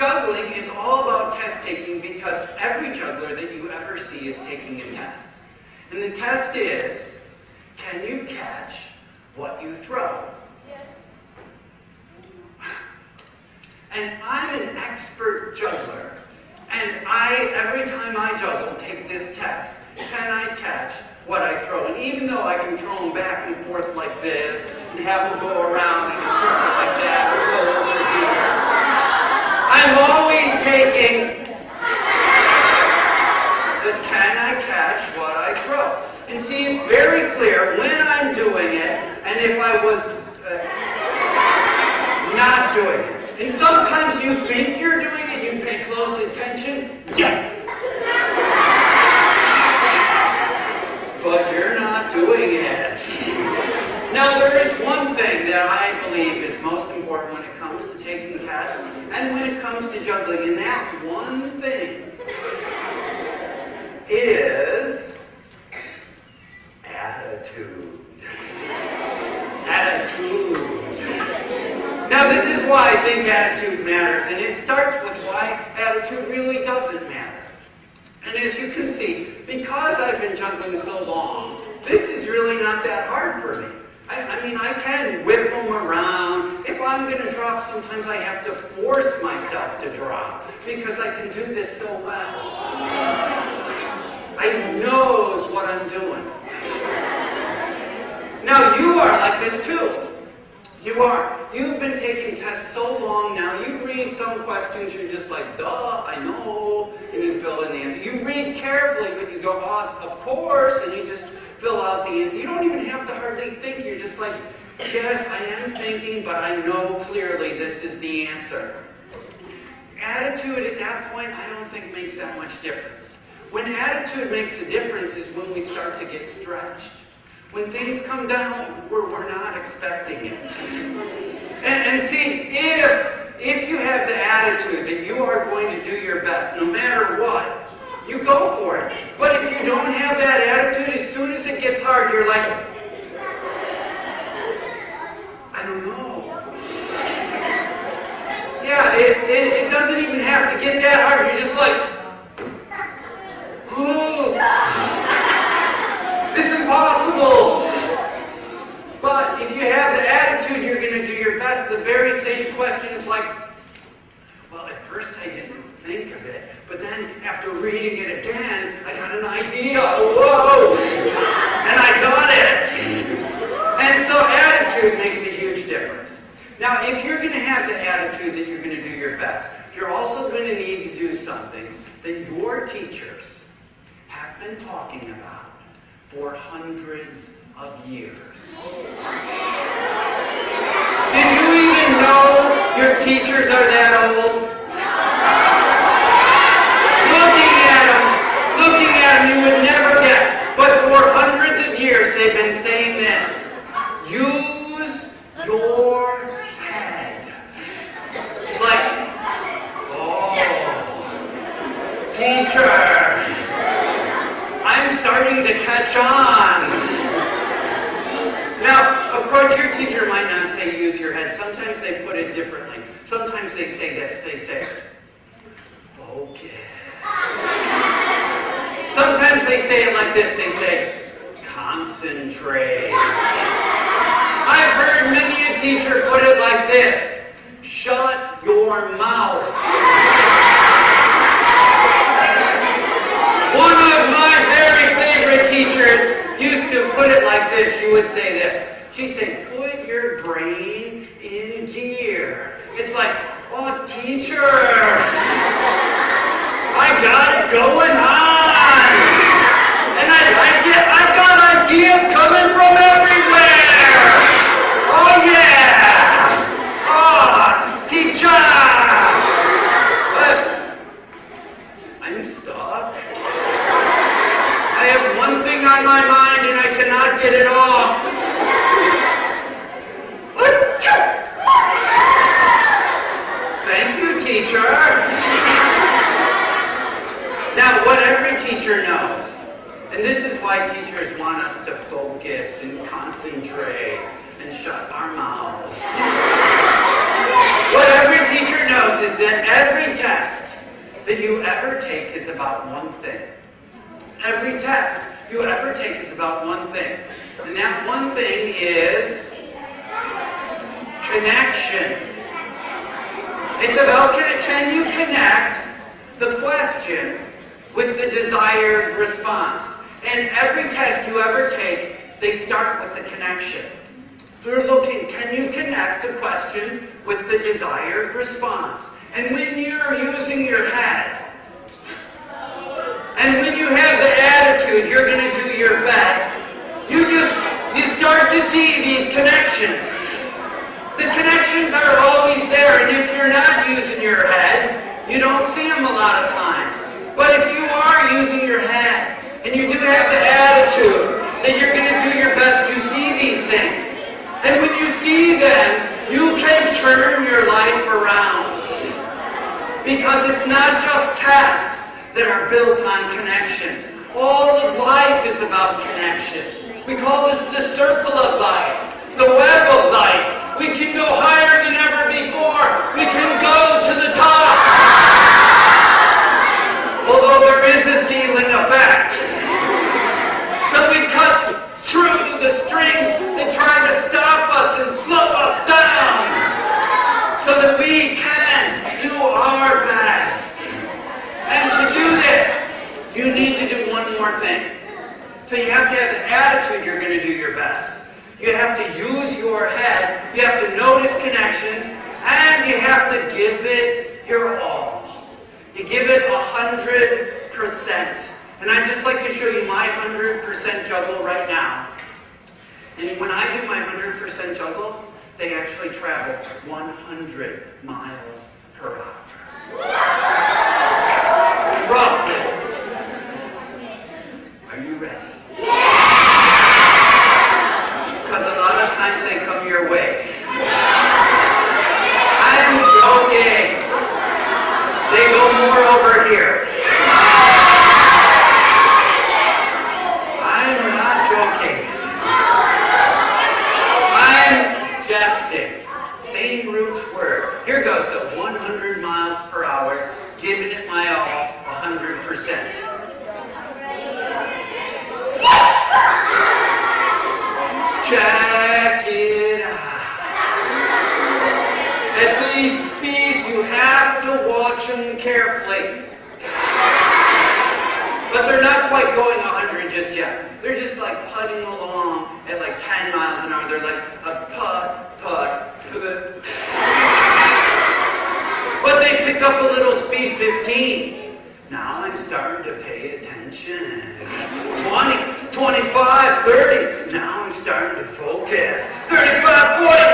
Juggling is all about test taking because every juggler that you ever see is taking a test. And the test is, can you catch what you throw? Yes. And I'm an expert juggler. And every time I juggle, take this test. Can I catch what I throw? And even though I can throw them back and forth like this, and have them go around in a circle like that, or go over here, I'm always taking the can I catch what I throw? And see, it's very clear when I'm doing it, and if I was not doing it. And sometimes you think you're doing it, you pay close attention, yes! But you're not doing it. Now there is one thing that I believe is most important when it comes to taking tests, and when it comes to juggling, and that one thing is attitude. Attitude. Now this is why I think attitude matters, and it starts with why attitude really doesn't matter. And as you can see, because I've been juggling so long, this is really not that hard for me. I mean, I can whip them around. If I'm going to drop, sometimes I have to force myself to drop, because I can do this so well. I knows what I'm doing. Now, you are like this too. You are. You've been taking tests so long now. You read some questions, you're just like, duh, I know, and you fill in the answer. You read carefully, but you go, oh, of course, and you just fill out the answer. You don't even have to hardly think. You're just like, yes, I am thinking, but I know clearly this is the answer. Attitude at that point, I don't think makes that much difference. When attitude makes a difference is when we start to get stretched. When things come down where we're not expecting it. And see, if you have the attitude that you are going to do your best, no matter what, you go for it. But if you don't have that attitude, as soon as it gets hard, you're like, I don't know. Yeah, it doesn't even have to get that hard. You're just like, ooh, it's impossible. But if you have the attitude you're going to do your best, the very same question is like, well, at first I didn't think of it, but then after reading it again, I got an idea. Whoa! And I got it. And so attitude makes a huge difference. Now, if you're going to have the attitude that you're going to do your best, you're also going to need to do something that your teachers have been talking about for hundreds of years. Did you even know your teachers are that old? Looking at them, you would never guess. But for hundreds of years, they've been saying this. Use your head. It's like, oh, teacher, I'm starting to catch on. Now, of course, your teacher might not say use your head. Sometimes they put it differently. Sometimes they say this. They say, focus. Sometimes they say it like this. They say, concentrate. I've heard many a teacher put it like this. Shut your mouth. One of my very favorite teachers used to put it like this. She would say this. She'd say, put your brain in gear. It's like, oh, teacher, I got it going on. And I like it. I've got ideas coming from everywhere. Oh, yeah. Oh, teacher. But I'm stuck. I have one thing on my mind and I cannot get it off. Thank you, teacher. Now, what every teacher knows, and this is why teachers want us to focus and concentrate and shut our mouths. What every teacher knows is that every test that you ever take is about one thing. Every test you ever take is about one thing. And that one thing is connections. It's about, can you connect the question with the desired response? And every test you ever take, they start with the connection. They're looking, can you connect the question with the desired response? And when you're using your head, and when you have the attitude you're going to do your best, you start to see these connections. The connections are always there, and if you're not using your head, you don't see them a lot of times. But if you are using your head, and you do have the attitude that you're going to do your best, you see these things. And when you see them, you can turn your life around. Because it's not just tests that are built on connections. All of life is about connections. We call this the circle of life, the web of life. We can go higher than ever before. We can go to the top. Although there is a ceiling effect. So we cut through the strings that try to stop us and slow us down so that we can do our best. And to do this, you need to do one more thing. So you have to have the attitude you're going to do your best. You have to use your head. You have to notice connections. And you have to give it your all. You give it 100%. And I'd just like to show you my 100% juggle right now. And when I do my 100% juggle, they actually travel 100 miles per hour. Roughly. Are you ready? Because a lot of times they come your way. I'm joking. They go more over here. I'm not joking. I'm jesting. Same root word. Here goes. So 100 miles per hour. Giving it my all, 100%. Check it out. At these speeds, you have to watch them carefully. But they're not quite going 100 just yet. They're just like putting along at like 10 miles an hour. They're like a putt, putt, putt. But they pick up a little speed, 15. Now I'm starting to pay attention. 20, 25, 30. Now I'm starting to focus. 35, 40,